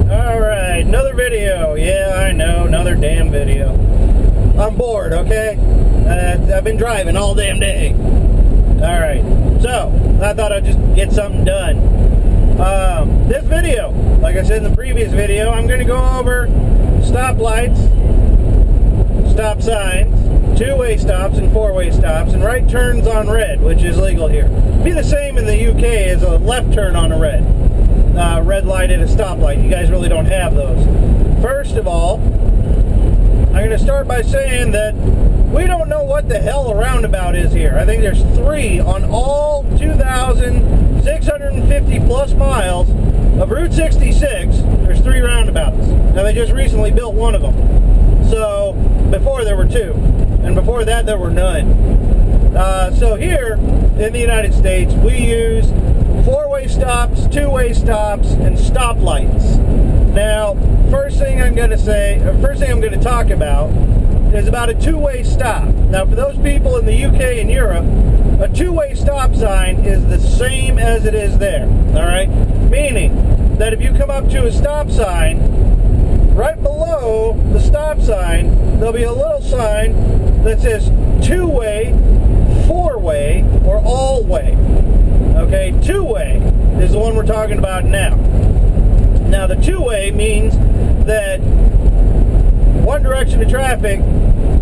Alright, another video. Yeah, I know, another damn video. I'm bored, okay? I've been driving all damn day. Alright, so I thought I'd just get something done. This video, like I said in the previous video, I'm going to go over stoplights, stop signs, two-way stops and four-way stops, and right turns on red, which is legal here. Be the same in the UK as a left turn on a red. Red light at a stoplight. You guys really don't have those. First of all, I'm going to start by saying that we don't know what the hell a roundabout is here. I think there's 3 on all 2,650 plus miles of Route 66. There's 3 roundabouts. Now they just recently built one of them. So before there were 2, and before that there were none. So here in the United States we use 4-way stops, 2-way stops, and stoplights. Now, first thing I'm going to talk about is about a 2-way stop. Now, for those people in the UK and Europe, a 2-way stop sign is the same as it is there. All right, meaning that if you come up to a stop sign, right below the stop sign, there'll be a little sign that says 2-way, 4-way, or all-way. Okay, 2-way is the one we're talking about now. Now, the 2-way means that one direction of traffic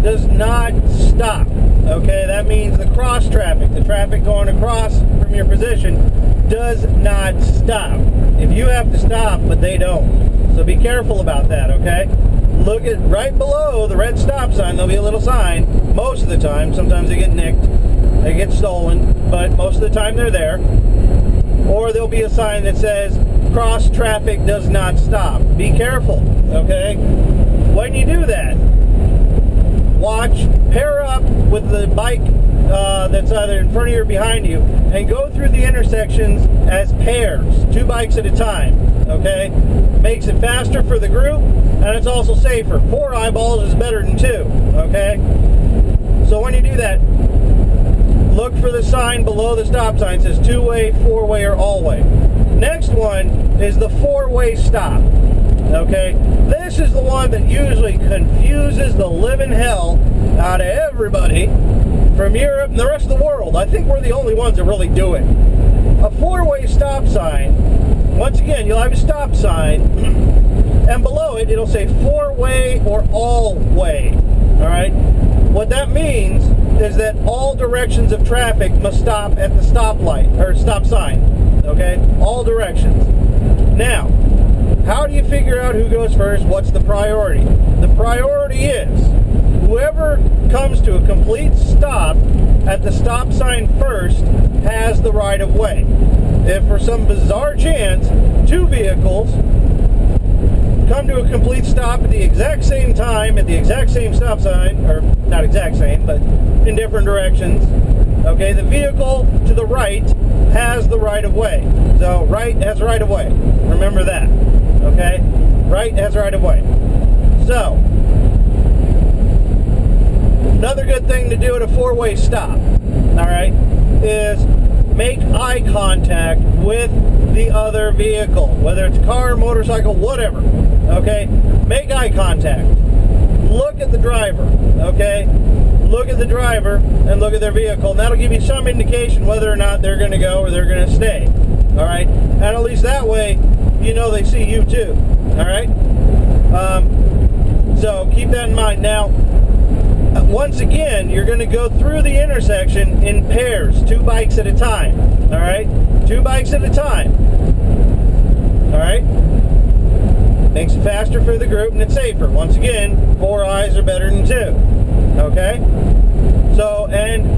does not stop. Okay, that means the cross traffic, the traffic going across from your position, does not stop. If you have to stop, but they don't. So be careful about that, okay? Look at right below the red stop sign, there'll be a little sign, most of the time. Sometimes they get nicked, they get stolen, but most of the time they're there. Or there'll be a sign that says, cross traffic does not stop. Be careful, okay? When you do that, pair up with the bike that's either in front of you or behind you, and go through the intersections as pairs, 2 bikes at a time, okay? Makes it faster for the group, and it's also safer. 4 eyeballs is better than 2, okay? So when you do that, look for the sign below the stop sign that says 2-way, 4-way, or all-way. Next one is the 4-way stop. Okay, this is the one that usually confuses the living hell out of everybody from Europe and the rest of the world. I think we're the only ones that really do it. A 4-way stop sign, once again, you'll have a stop sign, and below it, it'll say 4-way or all-way. All right, what that means is that all directions of traffic must stop at the stoplight or stop sign. Okay, all directions. Now, how do you figure out who goes first? What's the priority? The priority is whoever comes to a complete stop at the stop sign first has the right of way. If for some bizarre chance 2 vehicles come to a complete stop at the exact same time at the exact same stop sign, or not exact same, but in different directions, okay, the vehicle to the right has the right of way. So right has right of way. Remember that. Okay? Right has right of way. So, another good thing to do at a 4-way stop, alright, is make eye contact with the other vehicle, whether it's a car, motorcycle, whatever. Okay? Make eye contact. Look at the driver, okay? Look at the driver and look at their vehicle, and that'll give you some indication whether or not they're going to go or they're going to stay. All right? And at least that way, you know they see you too. All right? So keep that in mind. Now, once again, you're going to go through the intersection in pairs, 2 bikes at a time. All right? 2 bikes at a time. All right? Makes it faster for the group and it's safer. Once again, 4 eyes are better than 2. Okay? So, and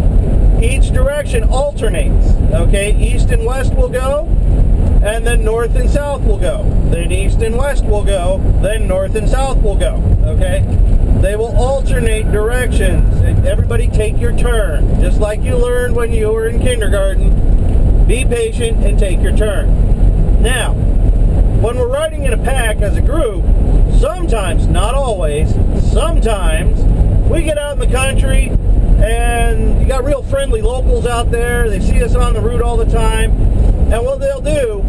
each direction alternates. Okay? East and west will go, and then north and south will go. Then east and west will go, then north and south will go. Okay? They will alternate directions. Everybody take your turn. Just like you learned when you were in kindergarten. Be patient and take your turn. Now, when we're riding in a pack as a group, sometimes, not always, sometimes we get out in the country and you got real friendly locals out there. They see us on the route all the time. And what they'll do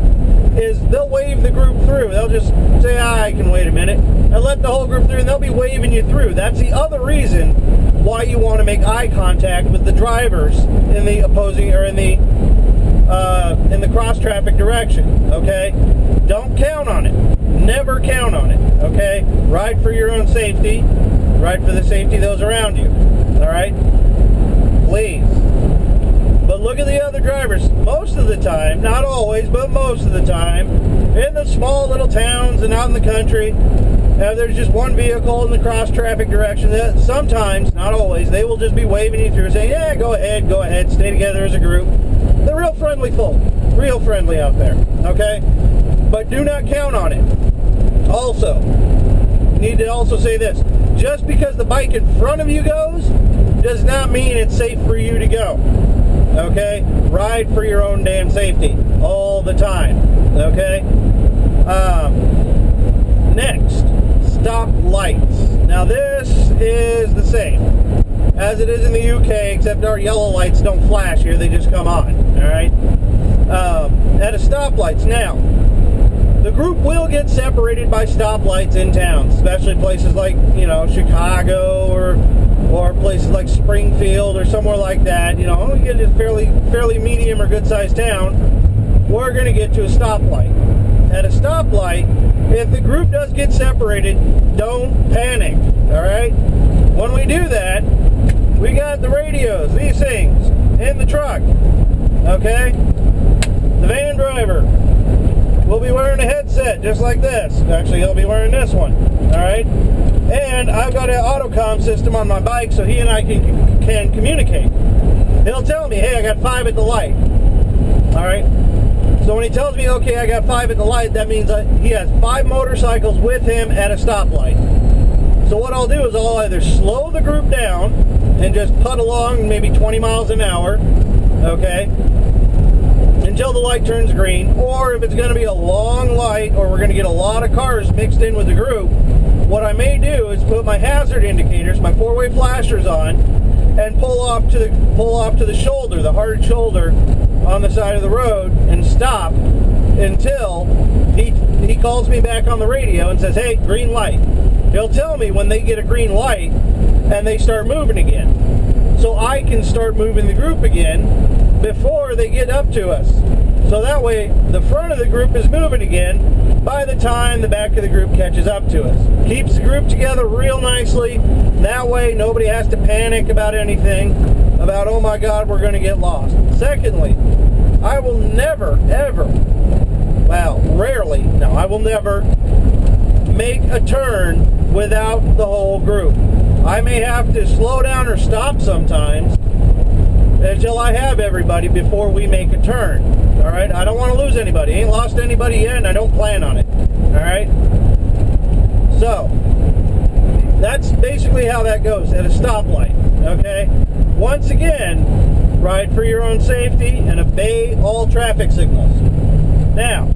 is they'll wave the group through. They'll just say, I can wait a minute, and let the whole group through, and they'll be waving you through. That's the other reason why you want to make eye contact with the drivers in the opposing, or in the cross traffic direction. Okay, don't count on it. Never count on it. Okay, ride for your own safety. Ride for the safety of those around you. All right, please. But look at the other drivers. Most of the time, not always, but most of the time, in the small little towns and out in the country, there's just one vehicle in the cross traffic direction. That sometimes, not always, they will just be waving you through, saying, yeah, go ahead, stay together as a group. They're real friendly folk, real friendly out there, okay? But do not count on it. Also, need to also say this. Just because the bike in front of you goes, does not mean it's safe for you to go. Okay? Ride for your own damn safety all the time. Okay? Next, stop lights. Now this is the same as it is in the UK, except our yellow lights don't flash here, they just come on. Alright? At a stoplights. Now, the group will get separated by stoplights in towns, especially places like, Chicago or places like Springfield or somewhere like that. You get a fairly medium or good-sized town, we're going to get to a stoplight. At a stoplight, if the group does get separated, don't panic, all right? When we do that, we got the radios, these things, in the truck, okay? The van driver will be wearing a headset just like this. Actually, he'll be wearing this one, all right? And I've got an autocom system on my bike, so he and I can communicate. He'll tell me, hey, I got 5 at the light, all right? So when he tells me, okay, I got 5 at the light, that means he has 5 motorcycles with him at a stoplight. So what I'll do is I'll either slow the group down and just putt along maybe 20 miles an hour, okay, until the light turns green, or if it's going to be a long light or we're going to get a lot of cars mixed in with the group, what I may do is put my hazard indicators, my 4-way flashers on, and pull off to the shoulder, the hard shoulder on the side of the road, and stop until he calls me back on the radio and says, hey, green light. He'll tell me when they get a green light and they start moving again, so I can start moving the group again before they get up to us. So that way, the front of the group is moving again by the time the back of the group catches up to us. Keeps the group together real nicely. That way, nobody has to panic about anything, about, oh my God, we're going to get lost. Secondly, I will never, ever, well, rarely, no, I will never make a turn without the whole group. I may have to slow down or stop sometimes until I have everybody before we make a turn. All right? I don't want to lose anybody. Ain't lost anybody yet, and I don't plan on it. All right? So, that's basically how that goes at a stoplight. Okay? Once again, ride for your own safety and obey all traffic signals. Now,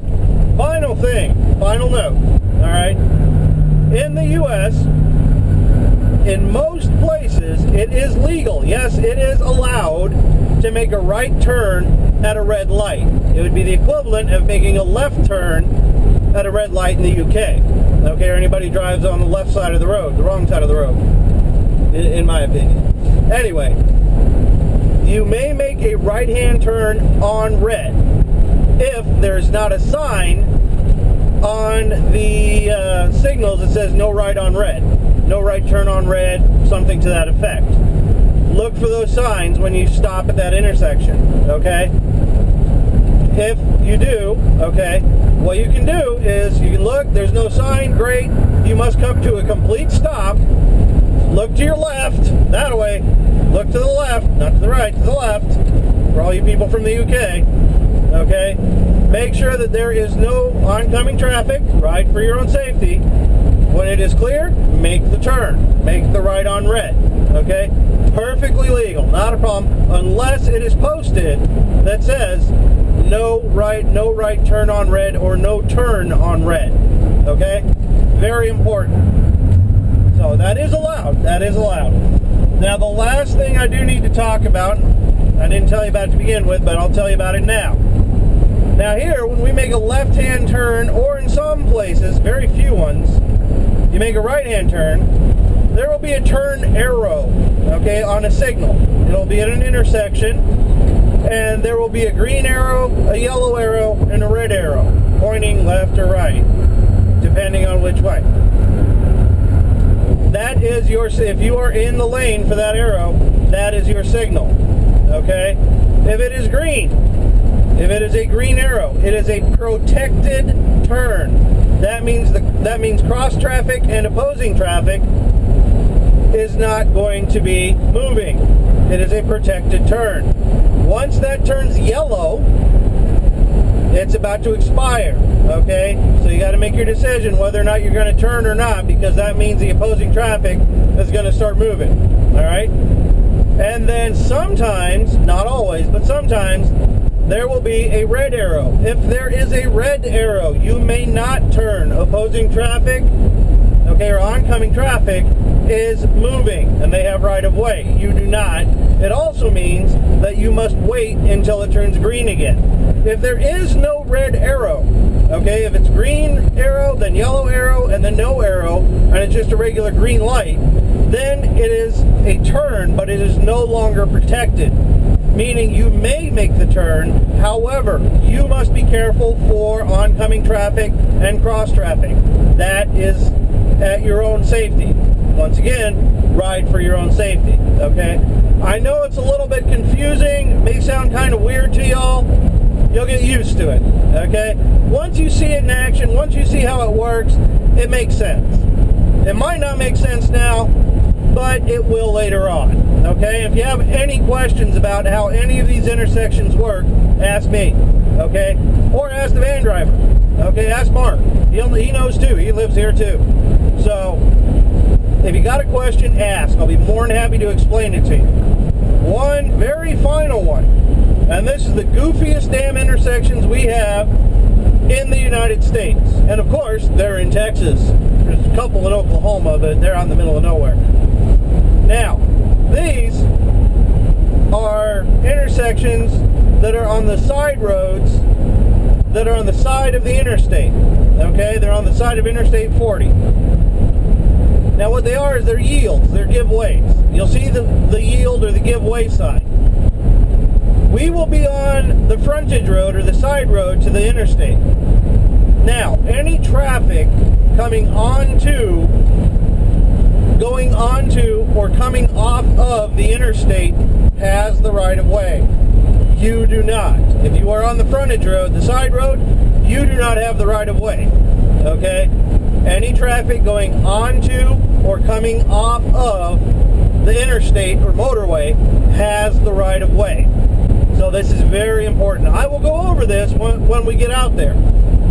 final note. All right? In the U.S., in most places, it is legal. Yes, it is allowed to make a right turn at a red light. It would be the equivalent of making a left turn at a red light in the UK. Okay, or anybody who drives on the left side of the road, the wrong side of the road, in my opinion. Anyway, you may make a right-hand turn on red if there's not a sign on the signals that says no right on red. No right turn on red, something to that effect. Look for those signs when you stop at that intersection, okay? If you do, okay, what you can do is you can look, there's no sign, great, you must come to a complete stop, look to your left, that way, look to the left, not to the right, to the left, for all you people from the UK, okay? Make sure that there is no oncoming traffic, ride for your own safety. When it is clear, make the turn. Make the right on red. Okay? Perfectly legal. Not a problem. Unless it is posted that says no right turn on red, or no turn on red. Okay? Very important. So that is allowed. That is allowed. Now the last thing I do need to talk about, I didn't tell you about it to begin with, but I'll tell you about it now. Now here, when we make a left-hand turn, or in some places, very few ones, you make a right-hand turn, there will be a turn arrow, okay, on a signal. It'll be at an intersection, and there will be a green arrow, a yellow arrow, and a red arrow, pointing left or right, depending on which way. That is your, if you are in the lane for that arrow, that is your signal, okay? If it is green, if it is a green arrow, it is a protected turn. That means cross traffic and opposing traffic is not going to be moving. It is a protected turn. Once that turns yellow, it's about to expire, okay? So you got to make your decision whether or not you're going to turn or not, because that means the opposing traffic is going to start moving, all right? And then sometimes, not always, but sometimes, there will be a red arrow. If there is a red arrow, you may not turn. Opposing traffic, okay, or oncoming traffic is moving, and they have right of way. You do not. It also means that you must wait until it turns green again. If there is no red arrow, okay, if it's green arrow, then yellow arrow, and then no arrow, and it's just a regular green light, then it is a turn, but it is no longer protected. Meaning you may make the turn, however, you must be careful for oncoming traffic and cross traffic. That is at your own safety. Once again, ride for your own safety, okay? I know it's a little bit confusing, it may sound kind of weird to y'all. You'll get used to it, okay? Once you see it in action, once you see how it works, it makes sense. It might not make sense now, but it will later on, okay? If you have any questions about how any of these intersections work, ask me, okay? Or ask the van driver, okay? Ask Mark. He knows too. He lives here too. So, if you got a question, ask. I'll be more than happy to explain it to you. One very final one, and this is the goofiest damn intersections we have in the United States. And of course, they're in Texas. There's a couple in Oklahoma, but they're out in the middle of nowhere. Now, these are intersections that are on the side roads that are on the side of the interstate. Okay, they're on the side of Interstate 40. Now what they are is they're yields, they're giveaways. You'll see the yield or the giveaway sign. We will be on the frontage road or the side road to the interstate. Now, any traffic coming onto, going onto, or coming off of the interstate has the right of way. You do not. If you are on the frontage road, the side road, you do not have the right of way. Okay? Any traffic going onto or coming off of the interstate or motorway has the right of way. So this is very important. I will go over this when we get out there,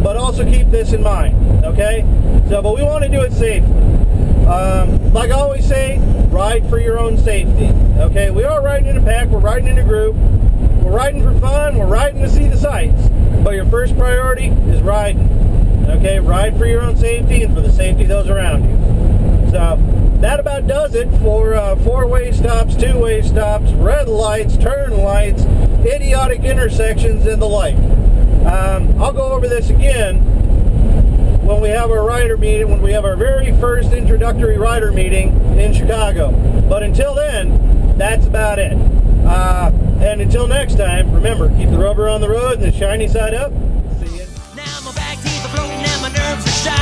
but also keep this in mind, okay? So, but we want to do it safely. Like I always say, ride for your own safety, okay? We are riding in a pack, we're riding in a group, we're riding for fun, we're riding to see the sights, but your first priority is riding, okay? Ride for your own safety and for the safety of those around you. So, that about does it for four-way stops, two-way stops, red lights, turn lights, idiotic intersections, and the like. I'll go over this again when we have our rider meeting, when we have our very first introductory rider meeting in Chicago. But until then, that's about it. And until next time, remember, keep the rubber on the road and the shiny side up. See ya. Now my back teeth are floating and my nerves are shot.